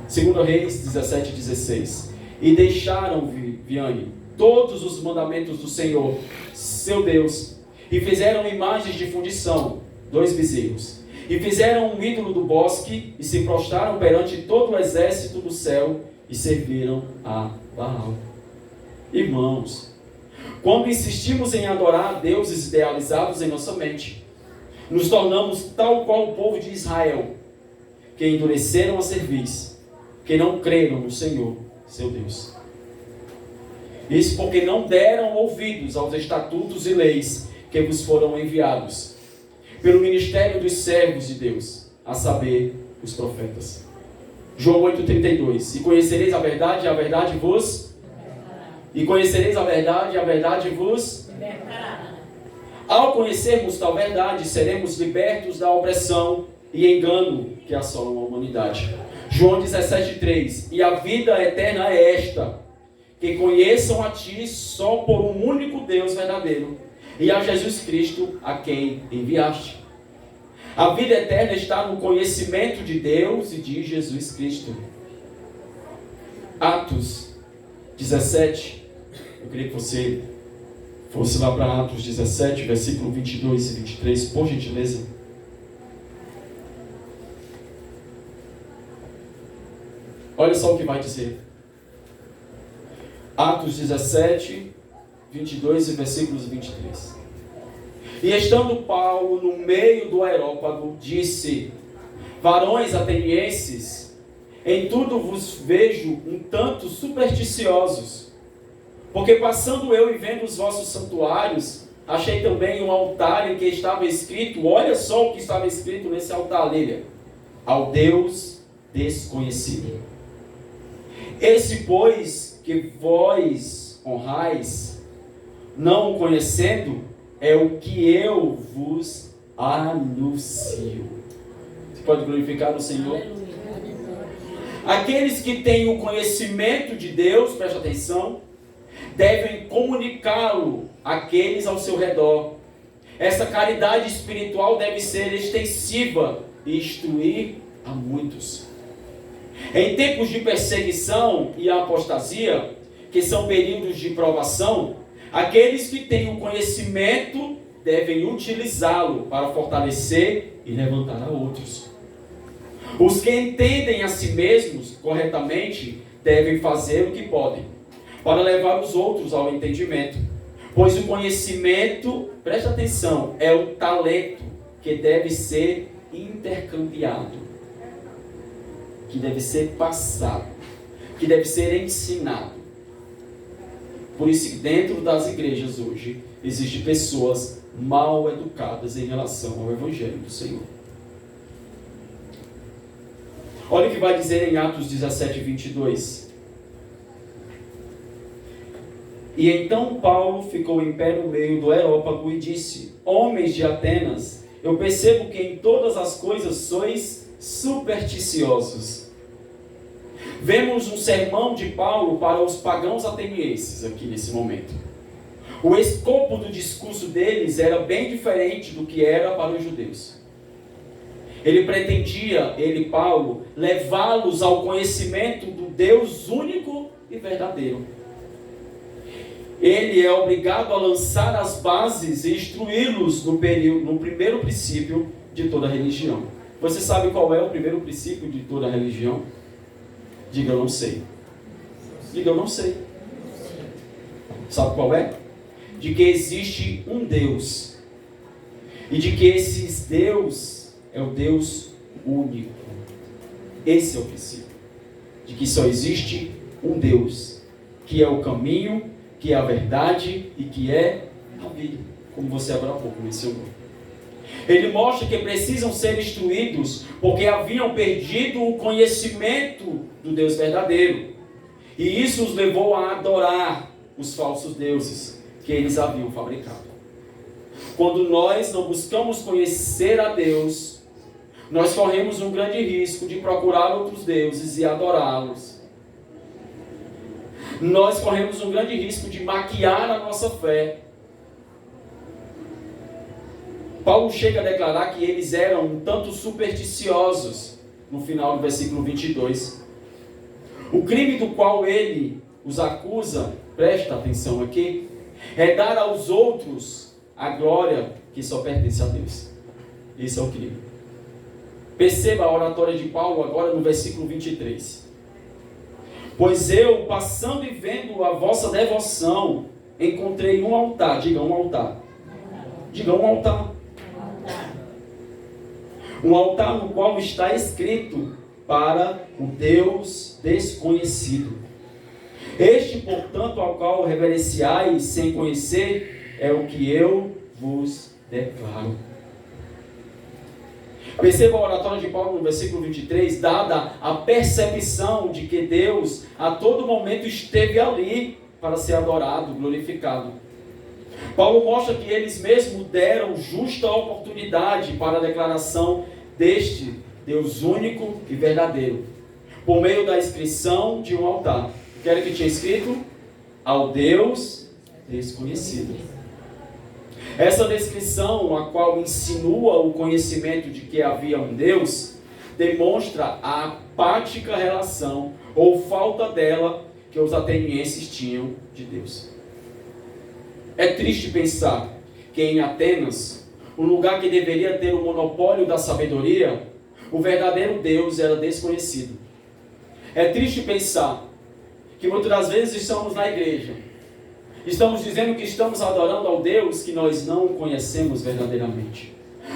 S1: 2 Reis 17:16. E deixaram, Viane, todos os mandamentos do Senhor, seu Deus, e fizeram imagens de fundição, 2 bezerros, e fizeram um ídolo do bosque, e se prostraram perante todo o exército do céu, e serviram a Baal. Irmãos, quando insistimos em adorar deuses idealizados em nossa mente, nos tornamos tal qual o povo de Israel, que endureceram a cerviz, que não creram no Senhor, seu Deus. Isso porque não deram ouvidos aos estatutos e leis que vos foram enviados pelo ministério dos servos de Deus, a saber, os profetas. João 8:32. E conhecereis a verdade, e a verdade vos... E conhecereis a verdade, e a verdade vos... Ao conhecermos tal verdade, seremos libertos da opressão e engano que assolam a humanidade. João 17:3. E a vida eterna é esta: que conheçam a Ti só por um único Deus verdadeiro, e a Jesus Cristo a quem enviaste. A vida eterna está no conhecimento de Deus e de Jesus Cristo. Atos 17. Eu queria que você fosse lá para Atos 17, versículo 22 e 23, por gentileza. Olha só o que vai dizer. Atos 17, 22 e versículos 23. E estando Paulo no meio do aerópago, disse: varões atenienses, em tudo vos vejo um tanto supersticiosos, porque passando eu e vendo os vossos santuários, achei também um altar em que estava escrito, olha só o que estava escrito nesse altar, Lília: ao Deus desconhecido. Esse, pois, que vós honrais, não o conhecendo, é o que eu vos anuncio. Você pode glorificar o Senhor? Aqueles que têm o conhecimento de Deus, presta atenção, devem comunicá-lo àqueles ao seu redor. Essa caridade espiritual deve ser extensiva e instruir a muitos. Em tempos de perseguição e apostasia, que são períodos de provação, aqueles que têm o conhecimento devem utilizá-lo para fortalecer e levantar a outros. Os que entendem a si mesmos corretamente devem fazer o que podem para levar os outros ao entendimento. Pois o conhecimento, presta atenção, é o talento que deve ser intercambiado, que deve ser passado, que deve ser ensinado. Por isso que dentro das igrejas hoje existem pessoas mal educadas em relação ao Evangelho do Senhor. Olha o que vai dizer em Atos 17, 22. E então Paulo ficou em pé no meio do aerópago e disse: homens de Atenas, eu percebo que em todas as coisas sois supersticiosos. Vemos um sermão de Paulo para os pagãos atenienses aqui nesse momento. O escopo do discurso deles era bem diferente do que era para os judeus. Ele pretendia, Paulo, levá-los ao conhecimento do Deus único e verdadeiro. Ele é obrigado a lançar as bases e instruí-los no primeiro princípio de toda religião. Você sabe qual é o primeiro princípio de toda religião? Diga, eu não sei. Diga, eu não sei. Sabe qual é? De que existe um Deus. E de que esse Deus é o Deus único. Esse é o princípio. De que só existe um Deus. Que é o caminho, que é a verdade e que é a vida. Como você agora há pouco mencionou. Ele mostra que precisam ser instruídos porque haviam perdido o conhecimento do Deus verdadeiro. E isso os levou a adorar os falsos deuses que eles haviam fabricado. Quando nós não buscamos conhecer a Deus, nós corremos um grande risco de procurar outros deuses e adorá-los. Nós corremos um grande risco de maquiar a nossa fé. Paulo chega a declarar que eles eram um tanto supersticiosos no final do versículo 22. O crime do qual ele os acusa, presta atenção aqui, é dar aos outros a glória que só pertence a Deus. Esse é o crime. Perceba a oratória de Paulo agora no versículo 23. Pois eu, passando e vendo a vossa devoção, encontrei um altar. Diga um altar. Diga um altar. Um altar no qual está escrito para o Deus desconhecido. Este, portanto, ao qual reverenciais sem conhecer, é o que eu vos declaro. Perceba a oratória de Paulo no versículo 23, dada a percepção de que Deus a todo momento esteve ali para ser adorado, glorificado. Paulo mostra que eles mesmos deram justa oportunidade para a declaração deste Deus único e verdadeiro, por meio da inscrição de um altar. O que era que tinha escrito? Ao Deus desconhecido. Essa descrição, a qual insinua o conhecimento de que havia um Deus, demonstra a apática relação, ou falta dela, que os atenienses tinham de Deus. É triste pensar que em Atenas, um lugar que deveria ter o monopólio da sabedoria, o verdadeiro Deus era desconhecido. É triste pensar que muitas das vezes estamos na igreja, estamos dizendo que estamos adorando ao Deus que nós não conhecemos verdadeiramente.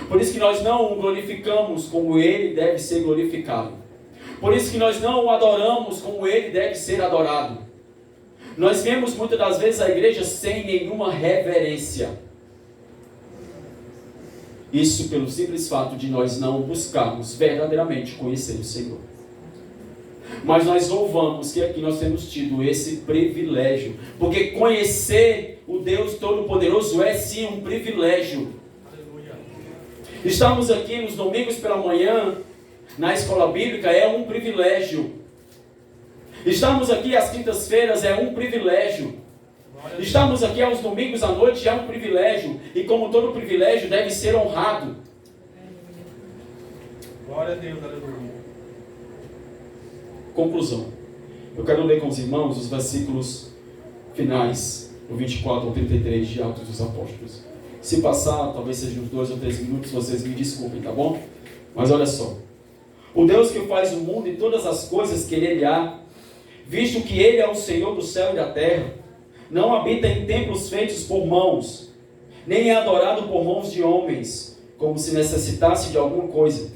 S1: Por isso que nós não o glorificamos como Ele deve ser glorificado. Por isso que nós não o adoramos como Ele deve ser adorado. Nós vemos muitas das vezes a igreja sem nenhuma reverência. Isso pelo simples fato de nós não buscarmos verdadeiramente conhecer o Senhor. Mas nós louvamos que aqui nós temos tido esse privilégio. Porque conhecer o Deus Todo-Poderoso é sim um privilégio. Estamos aqui nos domingos pela manhã, na escola bíblica, é um privilégio. Estamos aqui às quintas-feiras, é um privilégio. Estamos aqui aos domingos à noite, é um privilégio. E como todo privilégio, deve ser honrado.
S3: Glória a Deus, aleluia.
S1: Conclusão. Eu quero ler com os irmãos os versículos finais, do 24 ao 33 de Atos dos Apóstolos. Se passar, talvez seja uns 2 ou 3 minutos, vocês me desculpem, tá bom? Mas olha só. O Deus que faz o mundo e todas as coisas que nele há, visto que Ele é o Senhor do céu e da terra, não habita em templos feitos por mãos, nem é adorado por mãos de homens, como se necessitasse de alguma coisa,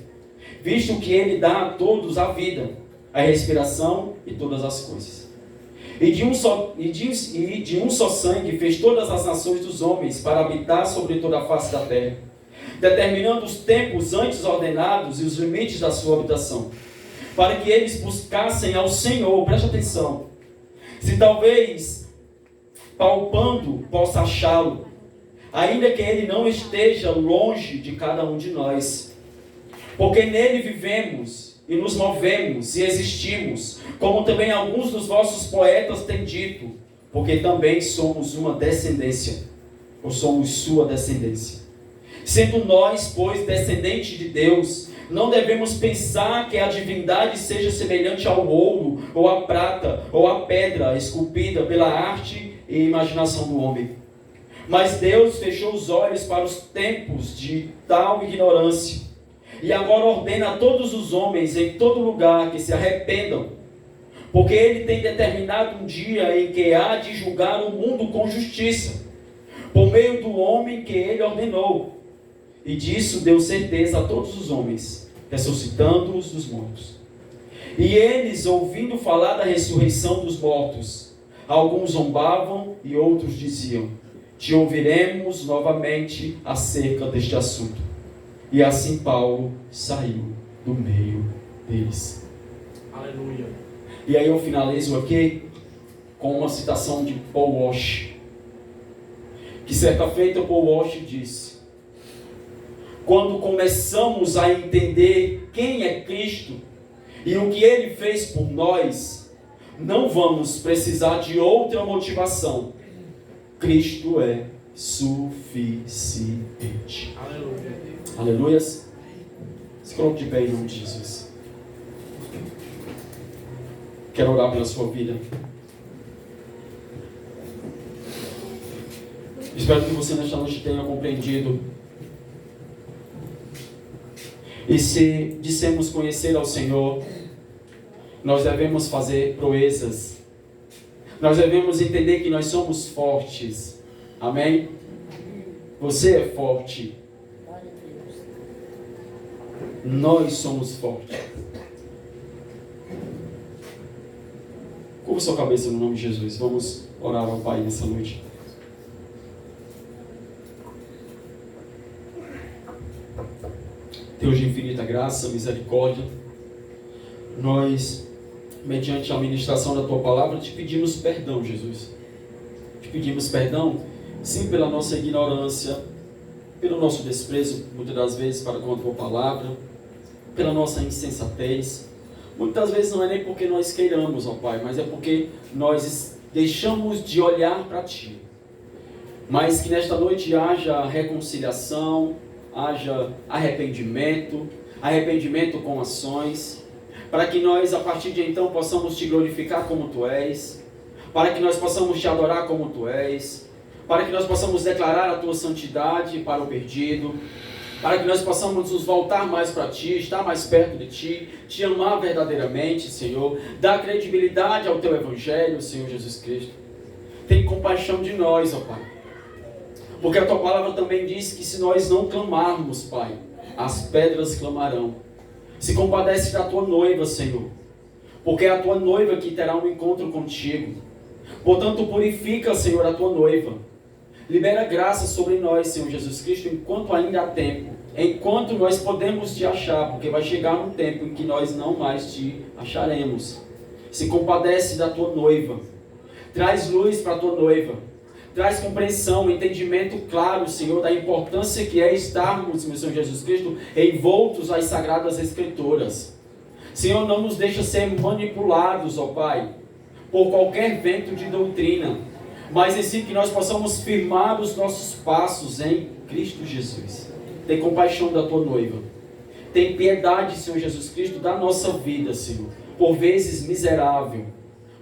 S1: visto que Ele dá a todos a vida, a respiração e todas as coisas. E de um só sangue fez todas as nações dos homens para habitar sobre toda a face da terra, determinando os tempos antes ordenados e os limites da sua habitação, para que eles buscassem ao Senhor. Preste atenção. Se talvez palpando possa achá-lo, ainda que ele não esteja longe de cada um de nós, porque nele vivemos e nos movemos e existimos, como também alguns dos vossos poetas têm dito, porque também somos uma descendência, ou somos sua descendência. Sendo nós, pois, descendentes de Deus, não devemos pensar que a divindade seja semelhante ao ouro, ou à prata, ou à pedra esculpida pela arte e imaginação do homem. Mas Deus fechou os olhos para os tempos de tal ignorância, e agora ordena a todos os homens em todo lugar que se arrependam, porque Ele tem determinado um dia em que há de julgar o mundo com justiça, por meio do homem que Ele ordenou. E disso deu certeza a todos os homens, ressuscitando-os dos mortos. E eles, ouvindo falar da ressurreição dos mortos, alguns zombavam e outros diziam: te ouviremos novamente acerca deste assunto. E assim Paulo saiu do meio deles.
S3: Aleluia.
S1: E aí eu finalizo aqui com uma citação de Paul Walsh, que certa feita Paul Walsh disse: quando começamos a entender quem é Cristo e o que Ele fez por nós, não vamos precisar de outra motivação. Cristo é suficiente.
S3: Aleluia.
S1: Aleluias. Se coloque de pé em nome de Jesus. Quero orar pela sua vida. Espero que você nesta noite tenha compreendido. E se dissemos conhecer ao Senhor, nós devemos fazer proezas. Nós devemos entender que nós somos fortes. Amém? Você é forte. Nós somos fortes. Curva sua cabeça no nome de Jesus. Vamos orar ao Pai nessa noite. Deus de infinita graça, misericórdia, nós, mediante a ministração da Tua Palavra, te pedimos perdão, Jesus. Te pedimos perdão, sim, pela nossa ignorância, pelo nosso desprezo, muitas das vezes, para com a Tua Palavra, pela nossa insensatez. Muitas vezes não é nem porque nós queiramos, ó Pai, mas é porque nós deixamos de olhar para Ti. mas que nesta noite haja reconciliação, haja arrependimento com ações, para que nós a partir de então possamos te glorificar como tu és, para que nós possamos te adorar como tu és, para que nós possamos declarar a tua santidade para o perdido, para que nós possamos nos voltar mais para ti, estar mais perto de ti, te amar verdadeiramente, Senhor, dar credibilidade ao teu evangelho, Senhor Jesus Cristo. Tem compaixão de nós, ó Pai, porque a tua palavra também diz que se nós não clamarmos, Pai, as pedras clamarão. Se compadece da tua noiva, Senhor, porque é a tua noiva que terá um encontro contigo. Portanto, purifica, Senhor, a tua noiva. Libera graça sobre nós, Senhor Jesus Cristo, enquanto ainda há tempo, enquanto nós podemos te achar, porque vai chegar um tempo em que nós não mais te acharemos. Se compadece da tua noiva, traz luz para a tua noiva, traz compreensão, entendimento claro, Senhor, da importância que é estarmos, meu Senhor Jesus Cristo, envoltos às Sagradas Escrituras. Senhor, não nos deixa ser manipulados, ó Pai, por qualquer vento de doutrina, mas em si que nós possamos firmar os nossos passos em Cristo Jesus. Tem compaixão da tua noiva. Tem piedade, Senhor Jesus Cristo, da nossa vida, Senhor. Por vezes miserável.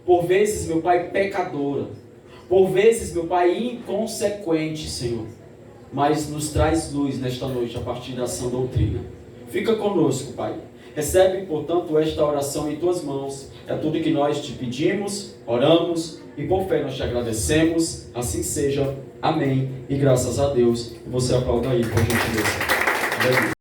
S1: Por vezes, meu Pai, pecadora. Por vezes, meu Pai, inconsequente, Senhor. Mas nos traz luz nesta noite a partir da sã doutrina. Fica conosco, Pai. Recebe, portanto, esta oração em tuas mãos. É tudo que nós te pedimos, oramos e por fé nós te agradecemos. Assim seja. Amém. E graças a Deus. Você aplauda aí, por gentileza.